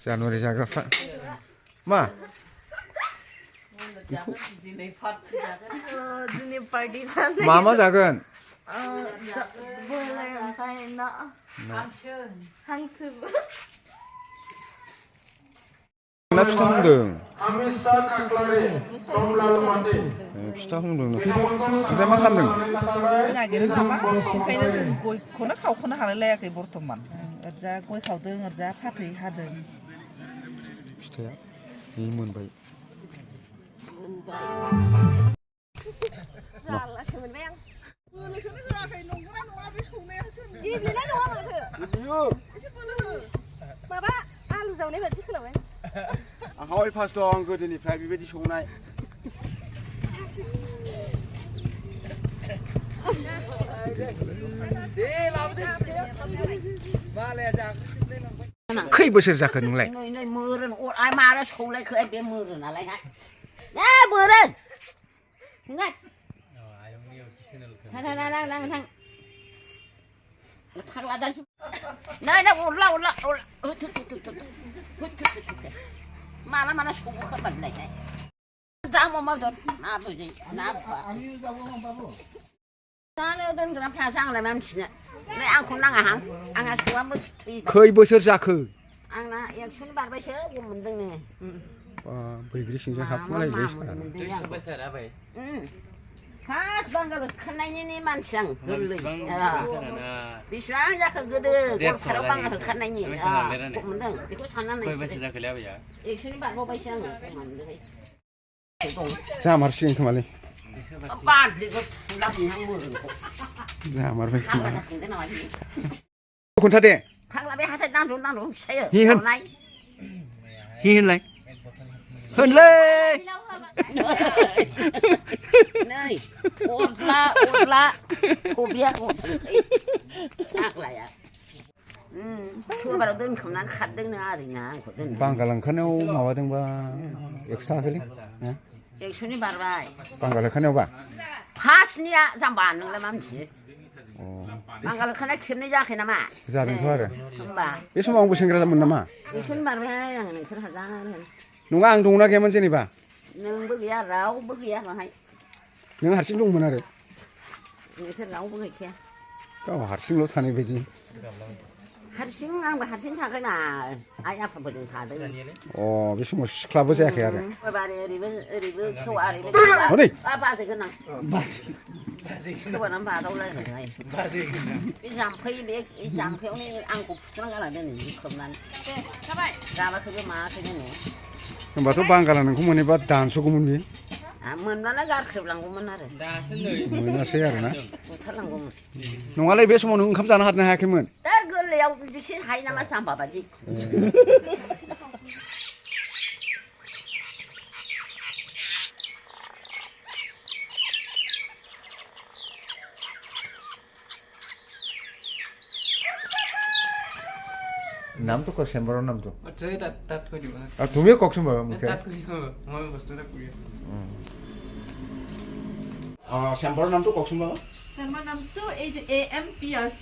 Januari जाग्राफ्रा मा दिनै पार्टि जागोन दिनै पार्टि जागोन मा जागोन बयलार ओमफ्राय ना हांसो ना फिथा हमदों फिथा हमदों ओमफ्राय मा खालामदों नागिरो नामा ओंखायनो जों गयखौनो खावख'नो हालाय लायाखै बर्थमान ओरजा गय खावदों ओरजा फाथै हादों फिथाया नै मोनबाय जालासो मोनबाय आं बोलोखौनो होआखै नंगौना नङा बे संनायासो गेब्लेनाय नङा माथो एसे बोलो हो माबा आलु जावनाय बायदि खोनाबाय आंहाय फार्स्ट दं गोदोनिफ्राय बेबायदि संनाय खै बोसोर जाखो नोंलाय नै मोरोन आइ मारा सौलायखो बे मोरोनालाय ए मोरोन थांगोन थां फाग्ला जानोसै नै अरला माला सौबोखो बारलायहाय जा अमा बेदर ना बुजि ना जानो दोनग्राफ्रा आंलाय मा मिथिनो नै आंखौ नाङाहां आंहा सौआ थैयो खै बोसोर जाखो आंना 100 बारबायसो गम मोनदों नोङो बैग्रि सिंजों हाबखुमालायबाय फार्स्ट बांगाल होखारनायनि मानसि आं गोरलै बेसेबां जाखो गोदो गलखाराव बांगाल होखारनायनि गम मोनदों बेखौ साननानै 100 बारबावबायसो आङो गम मोनदों जामारसिगोन खोमालै बारलिखौ फुला बुंहां मोरोनखौ जामारबाय खोमा थांदों नामा बियो खोन्था दे फाग्ला बे हाथाय दांदु फिसायो हि होनलाय होनलै नै अरला थबिया गथांसै फाग्लाया सोरबाराव दोनखोमनानै खारदोंनो आरैना आंखौ दोन बांगाल ओंखारनायाव माबादोंबा 100 थाखालै 100 बारबाय बांगाल ओंखारनायावबा फार्स्टनिया जाम्बा नोंलाय मा मिथियो बांगाल ओंखारनाय खेबनै जायाखै नामा जादोंथ' आरो होमबा बे समाव आंबो सेंग्रा जामोन नामा 100 बारबाय आं नोंसोर हाजानो नङा आं दंना गैयामोन जेनेबा नोंबो गैया रावबो गैया बाहाय नों हारसिं दंमोन आरो नोंसोर रावबो गैखाया गाव हारसिंल' थानाय बायदि हारसिं आंबो हारसिं थागोना आइ आफाफोरजों थादों बे समाव सिख्लाबो जायाखै आरो ओरैबो खेवा ओरैबो बाजै गोनां खेवानानै बादावलायनाय बे जाम्फैयावनो आंखौ फुथुना गालांदों जि खोबनानै जाबाखैबो मायाखैनो होनबाथ' बांगाला नोंखौ मोनोबा दानस'गौमोन बेयो मोनब्लालाय गारख्रेबलांगौमोन आरो मोनासै आरोना बुथारलांगौमोन नङालाय बे समाव नों ओंखाम जानो हानो हायाखैमोन दा गोरलैयाव बिदिसो हायो नामा जाम्बा बादि নামটো ক চেম্বাৰৰ নামটো আচ্ছা তাত কৈ দিবা তুমিও কওকচোন বাৰু মোক তাত কৈ মই বস্তু এটা কৰি আছো চেম্বাৰৰ নামটো কওকচোন বাৰু চেম্বাৰ নামটো এই AMPRC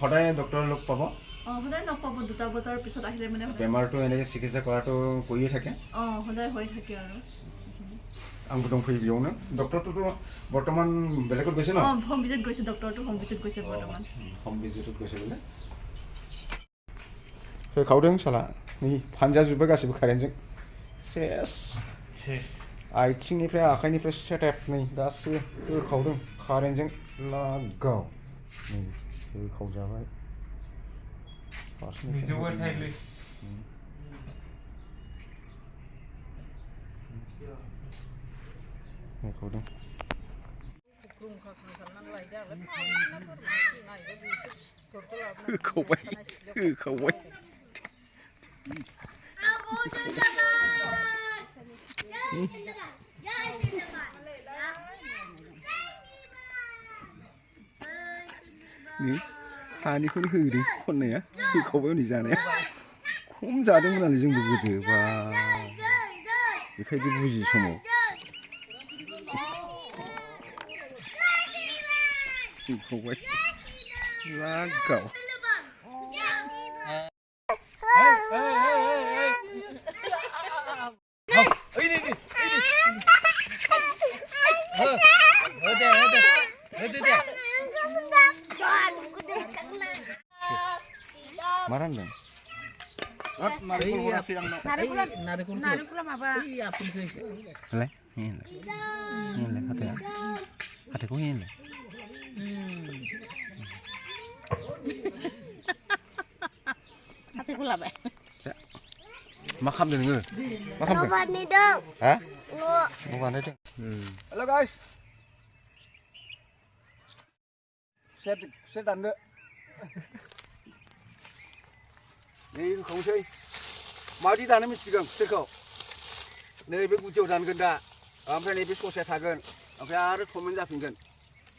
সদায় ডক্টৰ লগ পাব সদায় লগ পাব 2টা বজাৰ পিছত আহিলে মানে বেমাৰটো এনেকৈ চিকিৎসা কৰাটো কৰিয়ে থাকে সদায় হৈ থাকে আৰু आंबो दंफैयो बेयावनो डक्टरथ' बर्तमान बेलेगत গৈছে ন होम विजिट গৈছে डक्टरটো होम विजिट গৈছে बर्तमान होम विजिटत গৈছে बोले होखावदों साला नै फानजाजोब्बाय गासिबो कारेन्टजों सेस आथिंनिफ्राय आखाइनिफ्राय सेटेप नै गासिबो होखावदों कारेन्टजों लागाव नै होखावजाबाय होखावदों होखावबाय हानिखौनो होदों खननाया होखावबाय हनै जानाया खम जादोंमोन नालाय जोंबो गोदो बा बेबायदि बुजियै समाव होखावबाय लागाव नारेंखला माबा Lek, ini lek hati. Hatiku ini lek. hatiku labe Makam deh nggak? Makam deh. Bukan nih dong. Hah? Nggak. Bukan deh. Halo guys. Set đàn nữa. Đây không chơi. Mau đi đàn nó mình chỉ cần sơ khẩu. Nơi với cụ chiều đàn gần đã. Hôm nay với số xe thả gần. Hôm nay rất không mình ra phình gần.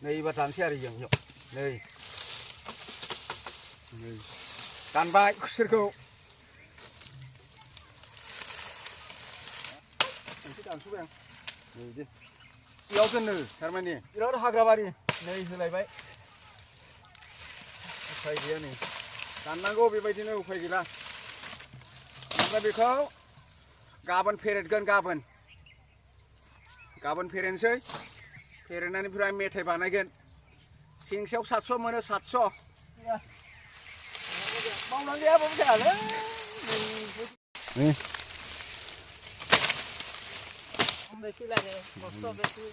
Nơi và đàn xe thì dừng nhộn. Nơi. Đàn vai sơ khẩu. Đàn xuống em. Yêu cân nữ, thằng mày nè. Đó là hagrabari. Nơi होलायबाय. उफाय गैया नै दाननांगौ बेबायदिनो उफाय गैला ओमफ्राय बेखौ गाबोन फेरेदगोन गाबोन फेरेनोसै फेरेनानै ओमफ्राय मेथाइ बानायगोन सिंसेयाव 700 मोनो 700 मावनानै गैयाबाबो जायालै बेखि लागे बस्ता बेखि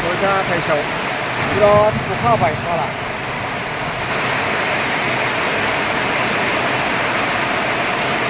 Tôi ra thầy sầu, do bố khao bảy qua là